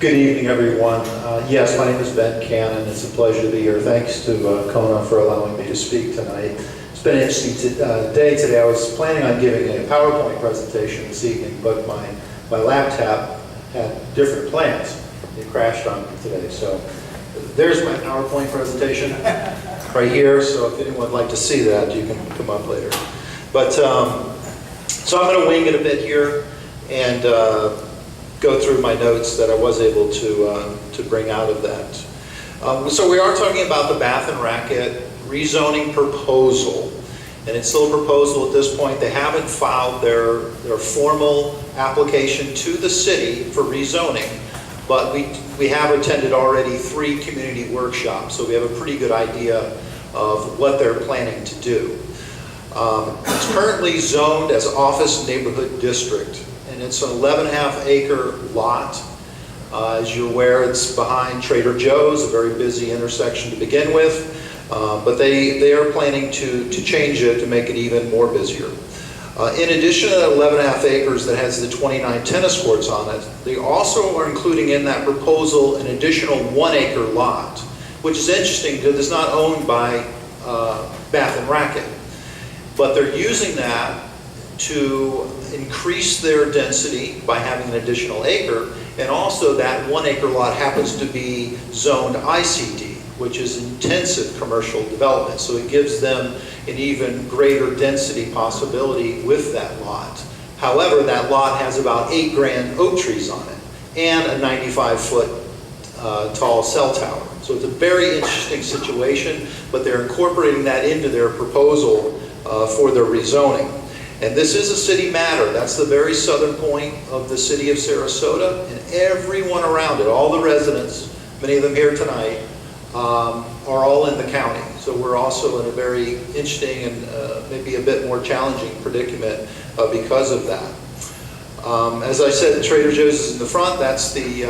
Good evening, everyone. Yes, my name is Ben Cannon. It's a pleasure to be here. Thanks to CONA for allowing me to speak tonight. It's been an interesting day today. I was planning on giving a PowerPoint presentation this evening, but my laptop had different plans. It crashed on me today. So there's my PowerPoint presentation right here. So if anyone would like to see that, you can come up later. But so I'm going to wing it a bit here and go through my notes that I was able to bring out of that. So we are talking about the Bath and Racket rezoning proposal. And it's still a proposal at this point. They haven't filed their formal application to the city for rezoning, but we have attended already 3 community workshops, so we have a pretty good idea of what they're planning to do. It's currently zoned as Office Neighborhood District, and it's an 11.5 acre lot. As you're aware, it's behind Trader Joe's, a very busy intersection to begin with, but they are planning to change it to make it even more busier. In addition to that 11.5 acres that has the 29 tennis courts on it, they also are including in that proposal an additional 1 acre lot, which is interesting because it's not owned by Bath and Racket, but they're using that to increase their density by having an additional acre, and also that 1 acre lot happens to be zoned ICD, which is intensive commercial development, so it gives them an even greater density possibility with that lot. However, that lot has about 8 grand oak trees on it and a 95-foot tall cell tower. So it's a very interesting situation, but they're incorporating that into their proposal for their rezoning. And this is a city matter. That's the very southern point of the city of Sarasota, and everyone around it, all the residents, many of them here tonight, are all in the county. So we're also in a very interesting and maybe a bit more challenging predicament because of that. As I said, Trader Joe's is in the front. That's the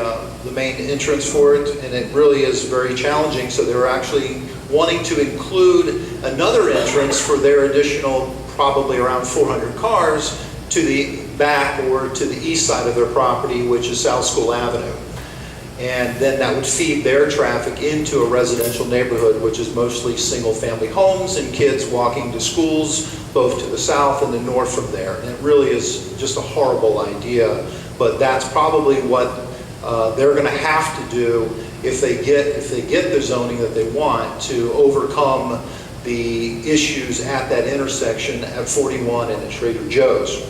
main entrance for it, and it really is very challenging. So they're actually wanting to include another entrance for their additional probably around 400 cars to the back or to the east side of their property, which is South School Avenue. And then that would feed their traffic into a residential neighborhood, which is mostly single-family homes and kids walking to schools, both to the south and the north from there. And it really is just a horrible idea, but that's probably what they're going to have to do if they get the zoning that they want to overcome the issues at that intersection at 41 and at Trader Joe's.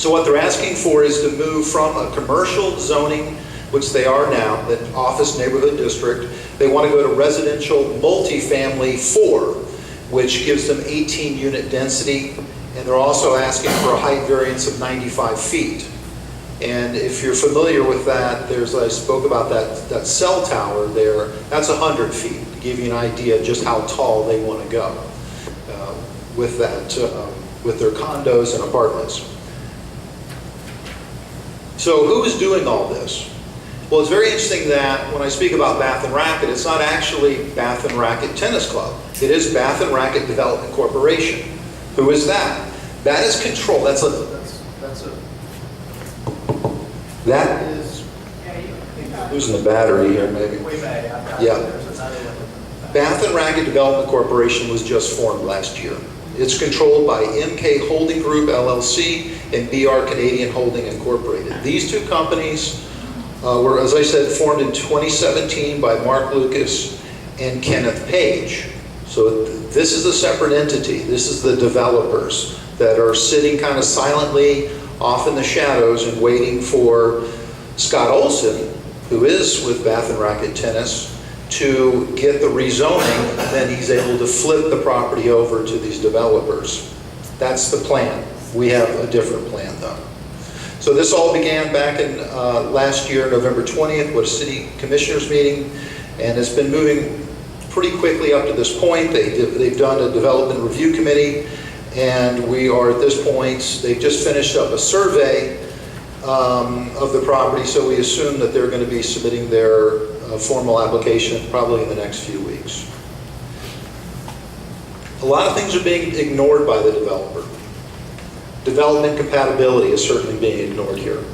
So what they're asking for is to move from a commercial zoning, which they are now, the Office Neighborhood District. They want to go to residential multifamily 4, which gives them 18 unit density, and they're also asking for a height variance of 95 feet. And if you're familiar with that, I spoke about that cell tower there, that's 100 feet, to give you an idea of just how tall they want to go with that, with their condos and apartments. So who is doing all this? Well, it's very interesting that when I speak about Bath and Racket, it's not actually Bath and Racket Tennis Club. It is Bath and Racket Development Corporation. Who is that? That is control. That is losing the battery here, maybe. Yeah. Bath and Racket Development Corporation was just formed last year. It's controlled by MK Holding Group LLC and BR Canadian Holding Incorporated. These two companies were, as I said, formed in 2017 by Mark Lucas and Kenneth Page. So this is a separate entity. This is the developers that are sitting kind of silently off in the shadows and waiting for Scott Olson, who is with Bath and Racket Tennis, to get the rezoning, and then he's able to flip the property over to these developers. That's the plan. We have a different plan though. So this all began back in last year, November 20th, with a city commissioners meeting, and it's been moving pretty quickly up to this point. They've done a development review committee, and we are at this point, they've just finished up a survey of the property, so we assume that they're going to be submitting their formal application probably in the next few weeks. A lot of things are being ignored by the developer. Development compatibility is certainly being ignored here.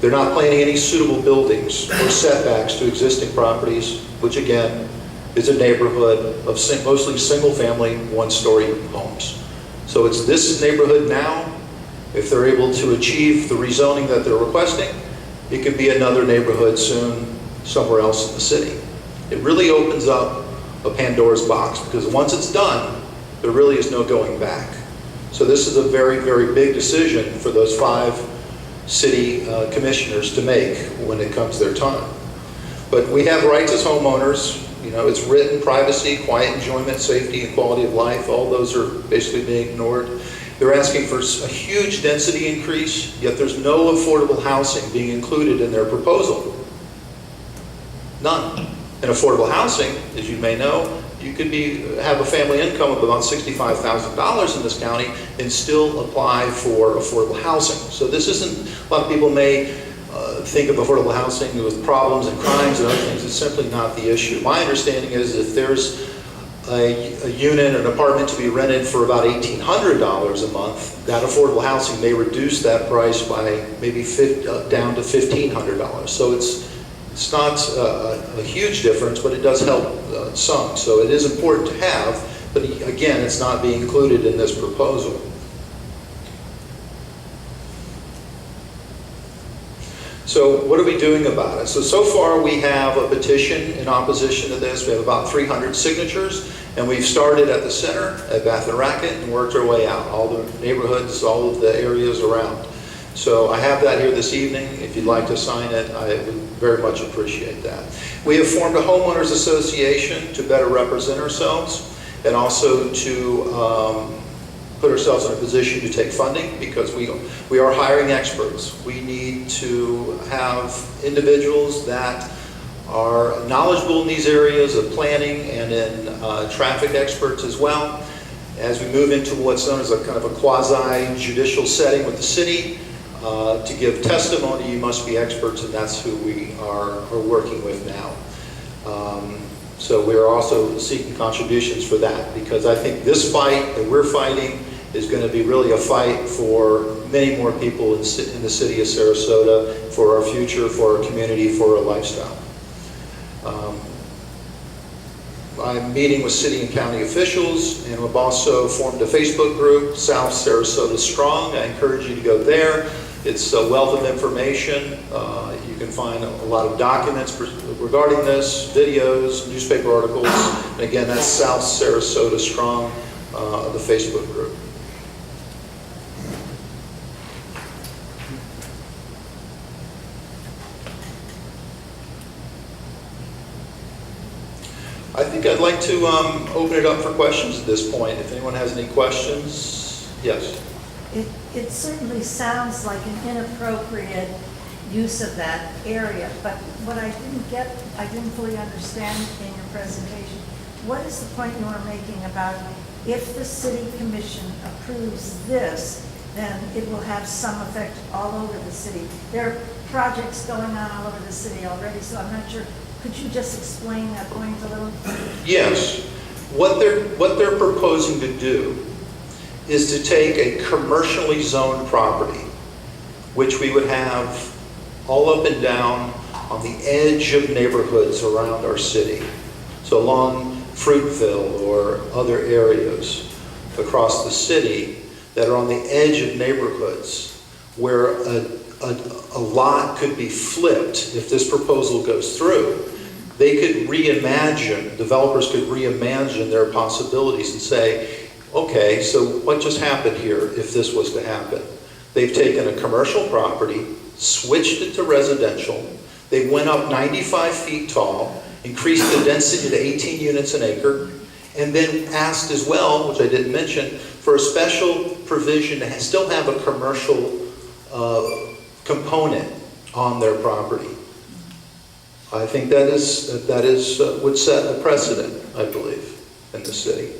They're not planning any suitable buildings or setbacks to existing properties, which again is a neighborhood of mostly single-family, one-story homes. So it's this neighborhood now. If they're able to achieve the rezoning that they're requesting, it could be another neighborhood soon somewhere else in the city. It really opens up a Pandora's box, because once it's done, there really is no going back. So this is a very, very big decision for those 5 city commissioners to make when it comes their time. But we have rights as homeowners. You know, it's written: privacy, quiet enjoyment, safety, and quality of life. All those are basically being ignored. They're asking for a huge density increase, yet there's no affordable housing being included in their proposal. None. And affordable housing, as you may know, you could have a family income of about $65,000 in this county and still apply for affordable housing. So this isn't, a lot of people may think of affordable housing with problems and crimes and other things. It's simply not the issue. My understanding is if there's a unit, an apartment to be rented for about $1,800 a month, that affordable housing may reduce that price by maybe down to $1,500. So it's not a huge difference, but it does help some. So it is important to have, but again, it's not being included in this proposal. So what are we doing about it? So far we have a petition in opposition to this. We have about 300 signatures, and we've started at the center at Bath and Racket and worked our way out, all the neighborhoods, all of the areas around. So I have that here this evening. If you'd like to sign it, I would very much appreciate that. We have formed a homeowners association to better represent ourselves and also to put ourselves in a position to take funding, because we are hiring experts. We need to have individuals that are knowledgeable in these areas of planning and in traffic experts as well. As we move into what's known as a kind of a quasi-judicial setting with the city, to give testimony, you must be experts, and that's who we are working with now. So we're also seeking contributions for that, because I think this fight that we're fighting is going to be really a fight for many more people in the city of Sarasota, for our future, for our community, for our lifestyle. I'm meeting with city and county officials, and we've also formed a Facebook group, South Sarasota Strong. I encourage you to go there. It's a wealth of information. You can find a lot of documents regarding this, videos, newspaper articles. And again, that's South Sarasota Strong, the Facebook group. I think I'd like to open it up for questions at this point. If anyone has any questions, yes. It certainly sounds like an inappropriate use of that area, but what I didn't fully understand in your presentation, what is the point you are making about if the city commission approves this, then it will have some effect all over the city? There are projects going on all over the city already, so I'm not sure. Could you just explain that point a little? Yes. What they're proposing to do is to take a commercially zoned property, which we would have all up and down on the edge of neighborhoods around our city. So along Fruitville or other areas across the city that are on the edge of neighborhoods where a lot could be flipped if this proposal goes through. They could reimagine, developers could reimagine their possibilities and say, okay, so what just happened here if this was to happen? They've taken a commercial property, switched it to residential, they went up 95 feet tall, increased the density to 18 units an acre, and then asked as well, which I didn't mention, for a special provision to still have a commercial component on their property. I think that would set a precedent, I believe, in the city.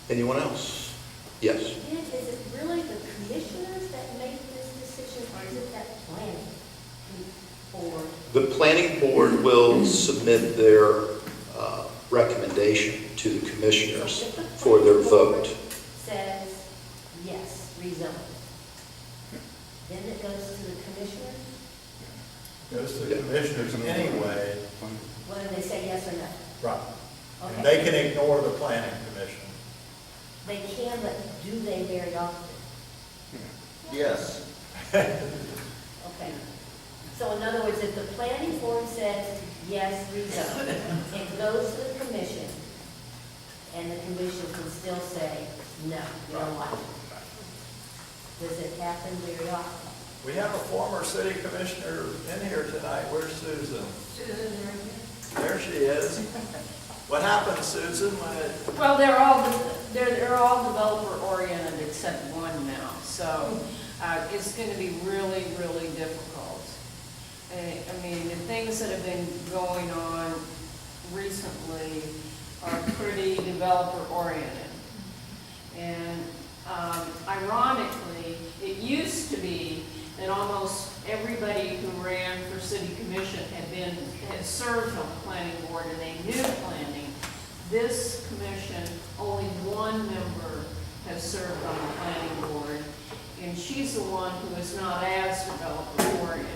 Anyone else? Yes. Is it really the commissioners that make this decision, or is it that planning board? The planning board will submit their recommendation to the commissioners for their vote. Says yes, rezone. goes to the commissioners? Goes to the commissioners anyway. Whether they say yes or no? Right. And Okay. they can ignore the planning commission. They can, but do they very often? Yes. Okay. So in other words, if the planning board says, yes, rezone, it goes to the commission, and the commission can still say, no, you don't like it. Does it happen very often? We have a former city commissioner in here tonight. Where's Susan? There she is. What happened, Susan, when it, Well, they're all developer oriented except one now, so it's going to be really, really difficult. I mean, the things that have been going on recently are pretty developer oriented. And ironically, it used to be that almost everybody who ran for city commission had served on the planning board and they knew planning. This commission, only one member has served on the planning board, and she's the one who is not as developer oriented.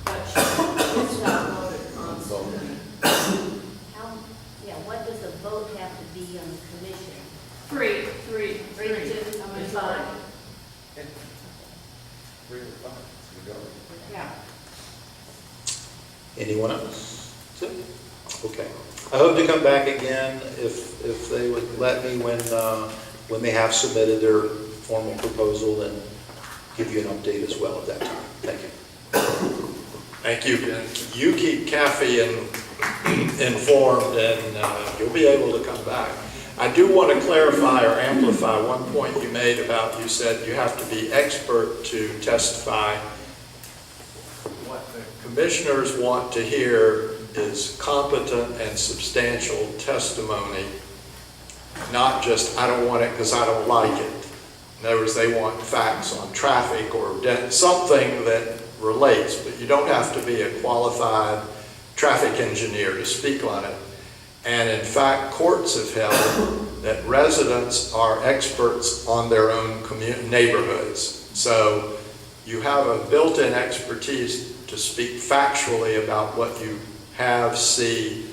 But she's not voted constantly. What does the vote have to be on the commission? Three. 3-2, A majority. 5. Yeah. Anyone else? Okay. I hope to come back again if they would let me when they have submitted their formal proposal and give you an update as well at that time. Thank you. Thank you. You keep Kathy informed and you'll be able to come back. I do want to clarify or amplify one point you made about, you said you have to be expert to testify. What the commissioners want to hear is competent and substantial testimony, not just, I don't want it because I don't like it. In other words, they want facts on traffic or something that relates, but you don't have to be a qualified traffic engineer to speak on it. And in fact, courts have held that residents are experts on their own neighborhoods. So you have a built-in expertise to speak factually about what you have, see,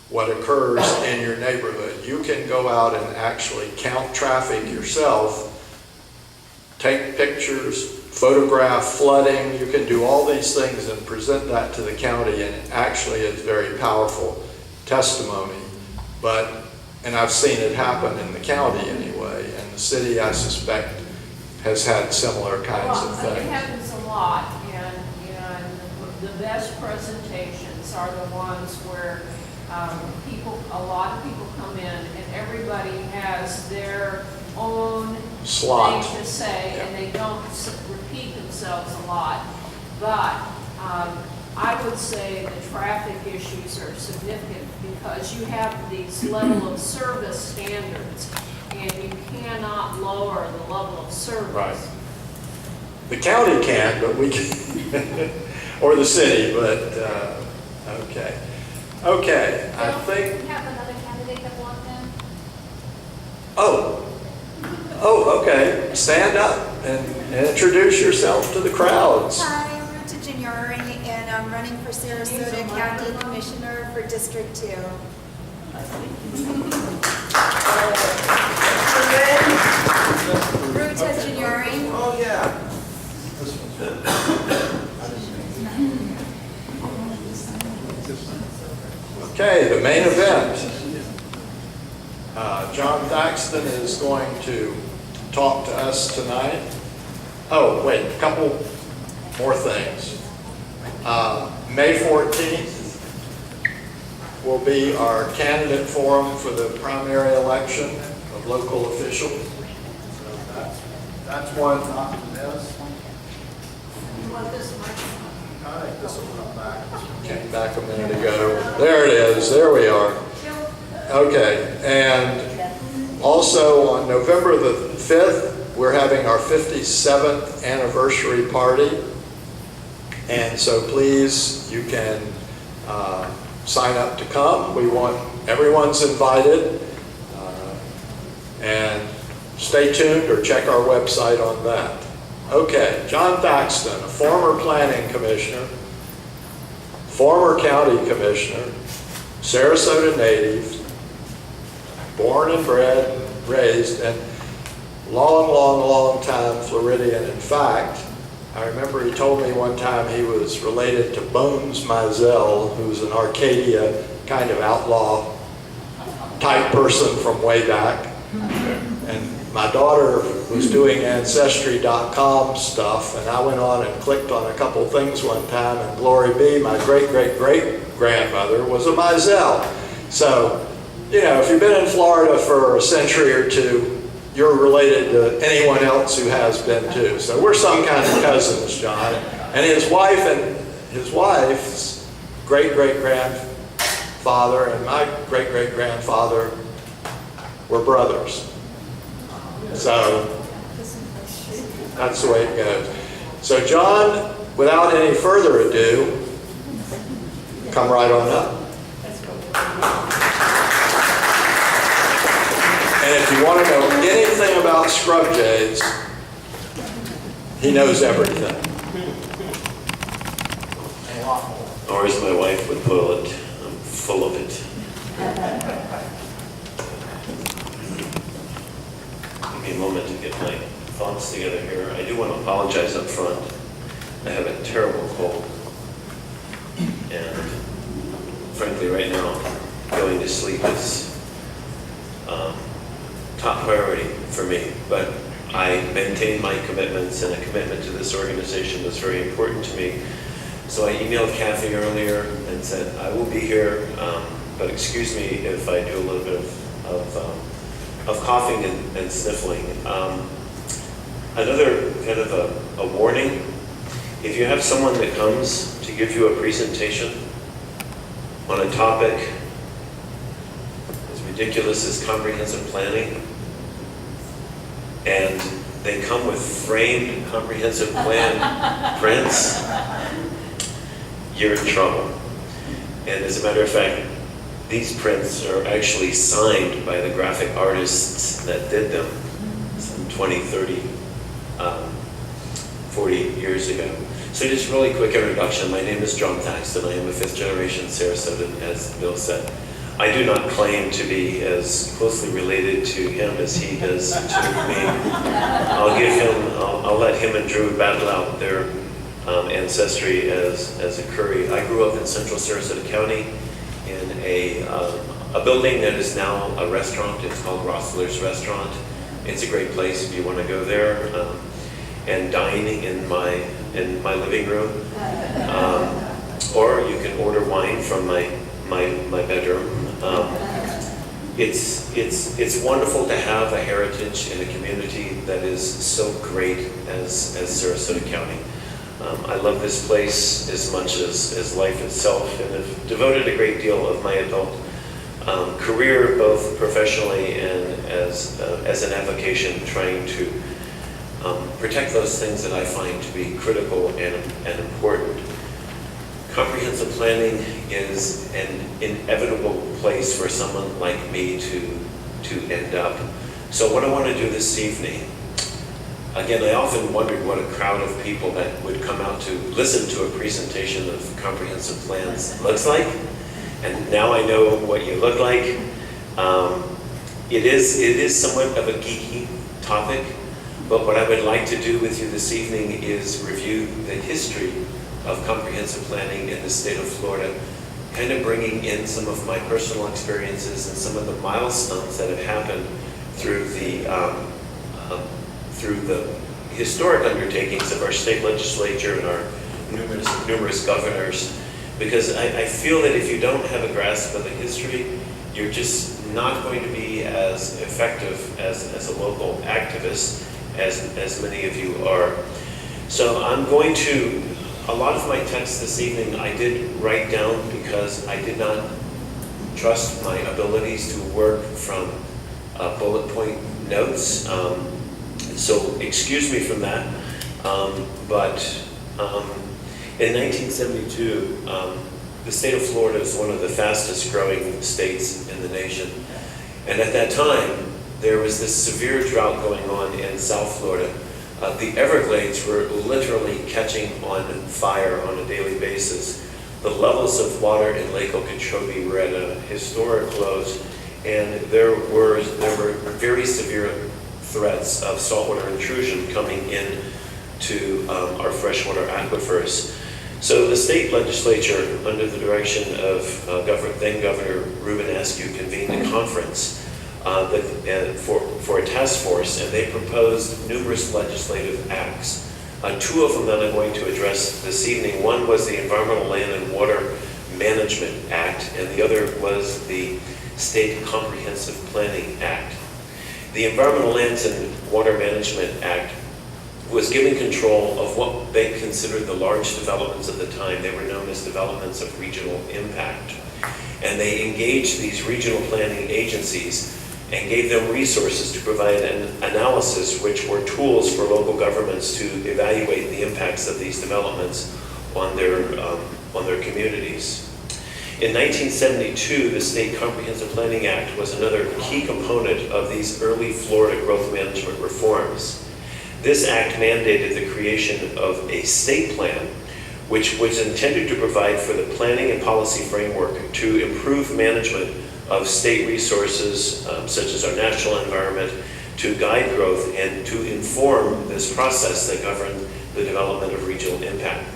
what occurs in your neighborhood. You can go out and actually count traffic yourself, take pictures, photograph flooding. You can do all these things and present that to the county, and it actually is very powerful testimony. And I've seen it happen in the county anyway, and the city, I suspect, has had similar kinds of Well, it things. happens a lot, and the best presentations are the ones where a lot of people come in and everybody has their own Slot. thing to say, Yeah. and they don't repeat themselves a lot. But I would say the traffic issues are significant because you have these level of service standards, and you cannot lower the level of service. Right. The county can, but we can, or the city, but, okay. Okay, I think, We have another candidate that walked in. oh, okay. Stand up and introduce yourself to the crowds. Hi, I'm Ruta Juniori, and I'm running for Sarasota County Commissioner for District 2. Ruta Juniori. oh yeah. Okay, the main event. Jon Thaxton is going to talk to us tonight. Oh, wait, a couple more things. May 14th will be our candidate forum for the primary election of local officials. So that's one not to miss. You want this microphone? I think this will come back. Came back a minute ago. There it is. There we are. Okay, and also on November the 5th, we're having our 57th anniversary party. And so please, you can sign up to come. Everyone's invited. And stay tuned or check our website on that. Okay, Jon Thaxton, a former planning commissioner, former county commissioner, Sarasota native, born and bred, and raised, and long time Floridian. In fact, I remember he told me one time he was related to Bones Mizell, who's an Arcadia kind of outlaw type person from way back. And my daughter was doing Ancestry.com stuff, and I went on and clicked on a couple things one time, and glory be, my great-great-great-grandmother was a Mizell. So, you know, if you've been in Florida for a century or two, you're related to anyone else who has been too. So we're some kind of cousins, John. And his wife's great-great-grandfather and my great-great-grandfather were brothers. So that's the way it goes. So John, without any further ado, come right on up. And if you want to know anything about scrub jays, he knows everything. Or as my wife would put it, I'm full of it. Give me a moment to get my thoughts together here. I do want to apologize up front. I have a terrible cold. And frankly, right now, going to sleep is top priority for me. But I maintain my commitments, and a commitment to this organization was very important to me. So I emailed Kathy earlier and said, I will be here, but excuse me if I do a little bit of coughing and sniffling. Another kind of a warning, if you have someone that comes to give you a presentation on a topic as ridiculous as comprehensive planning, and they come with framed comprehensive plan prints, you're in trouble. And as a matter of fact, these prints are actually signed by the graphic artists that did them some 20, 30, 40 years ago. So just really quick introduction. My name is Jon Thaxton. I am a fifth generation Sarasotan, as Bill said. I do not claim to be as closely related to him as he does to me. I'll let him and Drew battle out their ancestry as a Curry. I grew up in central Sarasota County in a building that is now a restaurant. It's called Rossler's Restaurant. It's a great place if you want to go there and dine in my living room. Or you can order wine from my bedroom. It's wonderful to have a heritage in a community that is so great as Sarasota County. I love this place as much as life itself, and have devoted a great deal of my adult career, both professionally and as an avocation, trying to protect those things that I find to be critical and important. Comprehensive planning is an inevitable place for someone like me to end up. So what I want to do this evening, again, I often wondered what a crowd of people that would come out to listen to a presentation of comprehensive plans looks like. And now I know what you look like. It is somewhat of a geeky topic, but what I would like to do with you this evening is review the history of comprehensive planning in the state of Florida, kind of bringing in some of my personal experiences and some of the milestones that have happened through the historic undertakings of our state legislature and our numerous governors. Because I feel that if you don't have a grasp of the history, you're just not going to be as effective as a local activist as many of you are. So I'm going to, a lot of my text this evening I did write down because I did not trust my abilities to work from bullet point notes. So excuse me from that. In 1972, the state of Florida is one of the fastest growing states in the nation. And at that time, there was this severe drought going on in South Florida The Everglades were literally catching on fire on a daily basis. The levels of water in Lake Okeechobee were at a historic lows, and there were very severe threats of saltwater intrusion coming in to our freshwater aquifers. So the state legislature, under the direction of then Governor Reuben Askew, convened a conference for a task force, and they proposed numerous legislative acts. Two of them that I'm going to address this evening. One was the Environmental Land and Water Management Act, and the other was the State Comprehensive Planning Act. The Environmental Lands and Water Management Act was given control of what they considered the large developments of the time. They were known as developments of regional impact. And they engaged these regional planning agencies and gave them resources to provide an analysis, which were tools for local governments to evaluate the impacts of these developments on their communities. In 1972, the State Comprehensive Planning Act was another key component of these early Florida growth management reforms. This act mandated the creation of a state plan, which was intended to provide for the planning and policy framework to improve management of state resources, such as our natural environment, to guide growth and to inform this process that governed the development of regional impact.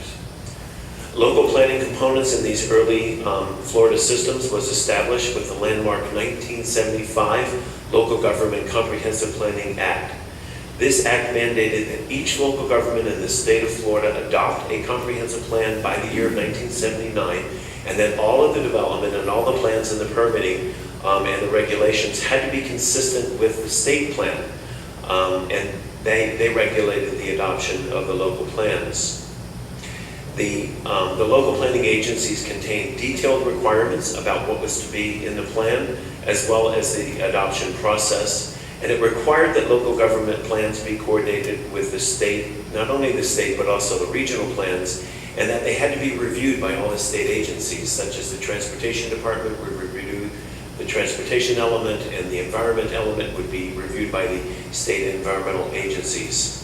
Local planning components in these early Florida systems was established with the landmark 1975 Local Government Comprehensive Planning Act. This act mandated that each local government in the state of Florida adopt a comprehensive plan by the year of 1979, and that all of the development and all the plans and the permitting and the regulations had to be consistent with the state plan, and they regulated the adoption of the local plans. The local planning agencies contained detailed requirements about what was to be in the plan, as well as the adoption process. And it required that local government plans be coordinated with the state, not only the state, but also the regional plans, and that they had to be reviewed by all the state agencies, such as the Transportation Department would review the transportation element, and the environment element would be reviewed by the state environmental agencies.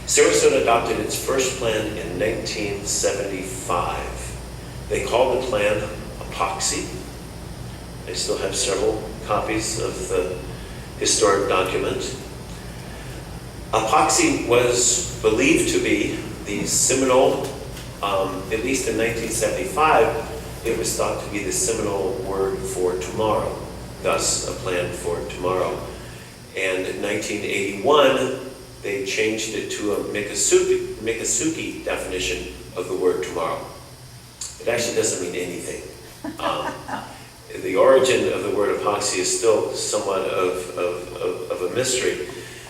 Sarasota adopted its first plan in 1975. They called the plan Epoxy. I still have several copies of the historic document. Epoxy was believed to be the seminal, at least in 1975, it was thought to be the seminal word for tomorrow, thus a plan for tomorrow. And in 1981, they changed it to a Miccosukee definition of the word tomorrow. It actually doesn't mean anything. The origin of the word epoxy is still somewhat of a mystery,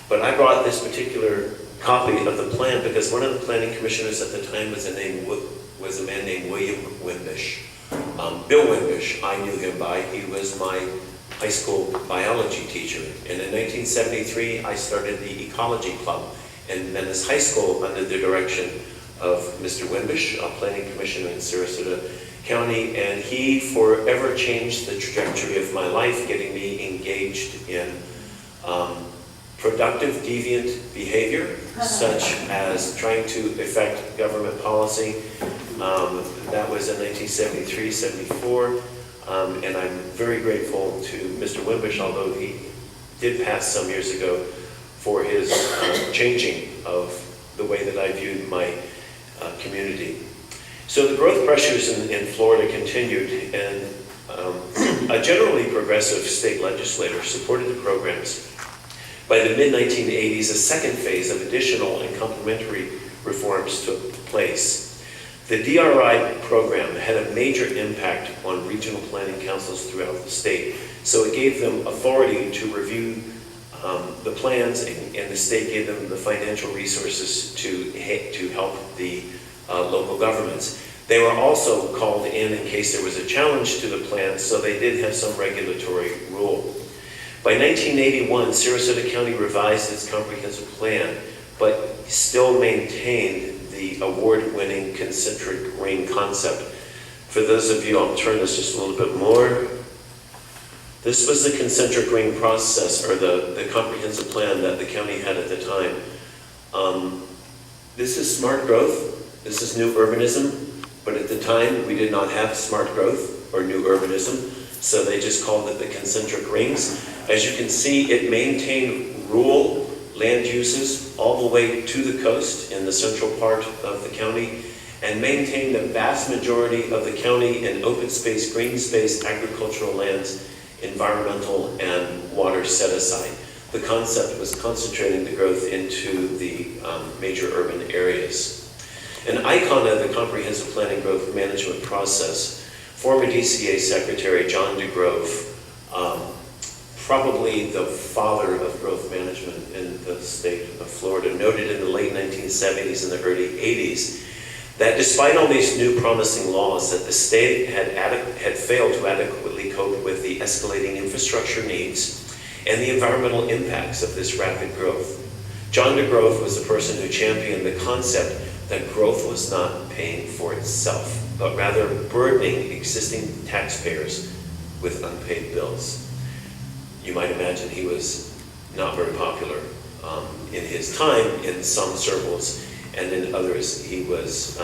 but I brought this particular copy of the plan because one of the planning commissioners at the time was a man named William Wimbish. Bill Wimbish, I knew him by, he was my high school biology teacher. And in 1973, I started the Ecology Club, and then as high school under the direction of Mr. Wimbish, a planning commissioner in Sarasota County, and he forever changed the trajectory of my life, getting me engaged in productive deviant behavior, such as trying to affect government policy. That was in 1973-74, and I'm very grateful to Mr. Wimbish, although he did pass some years ago, for his changing of the way that I viewed my community. So the growth pressures in Florida continued, and a generally progressive state legislator supported the programs. By the mid-1980s, a second phase of additional and complementary reforms took place. The DRI program had a major impact on regional planning councils throughout the state, so it gave them authority to review the plans, and the state gave them the financial resources to help the local governments. They were also called in case there was a challenge to the plan, so they did have some regulatory rule. By 1981, Sarasota County revised its comprehensive plan, but still maintained the award-winning concentric ring concept. For those of you, I'll turn this just a little bit more. This was the concentric ring process, or the comprehensive plan that the county had at the time. This is smart growth, this is new urbanism, but at the time, we did not have smart growth or new urbanism, so they just called it the concentric rings. As you can see, it maintained rural land uses all the way to the coast in the central part of the county, and maintained the vast majority of the county in open space, green space, agricultural lands, environmental and water set aside. The concept was concentrating the growth into the major urban areas. An icon of the comprehensive planning growth management process, former DCA Secretary Jon DeGrove, probably the father of growth management in the state of Florida, noted in the late 1970s and the early 80s that despite all these new promising laws, that the state had failed to adequately cope with the escalating infrastructure needs and the environmental impacts of this rapid growth. Jon DeGrove was the person who championed the concept that growth was not paying for itself, but rather burdening existing taxpayers with unpaid bills. You might imagine he was not very popular in his time in some circles, and in others he was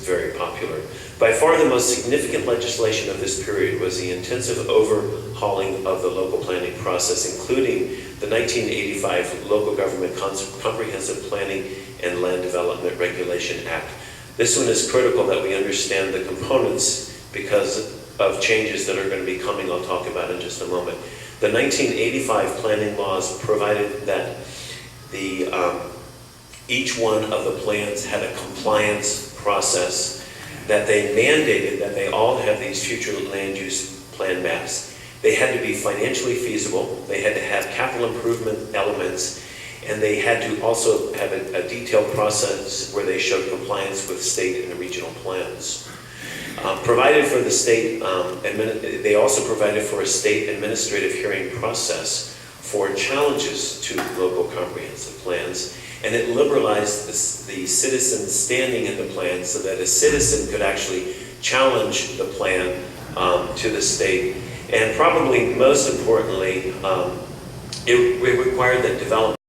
very popular. By far the most significant legislation of this period was the intensive overhauling of the local planning process, including the 1985 Local Government Comprehensive Planning and Land Development Regulation Act. This one is critical that we understand the components because of changes that are going to be coming, I'll talk about in just a moment. The 1985 planning laws provided that each one of the plans had a compliance process, that they mandated that they all have these future land use plan maps. They had to be financially feasible, they had to have capital improvement elements, and they had to also have a detailed process where they showed compliance with state and regional plans. Provided for the state, they also provided for a state administrative hearing process for challenges to local comprehensive plans, and it liberalized the citizen's standing in the plan so that a citizen could actually challenge the plan to the state. And probably most importantly, it required that development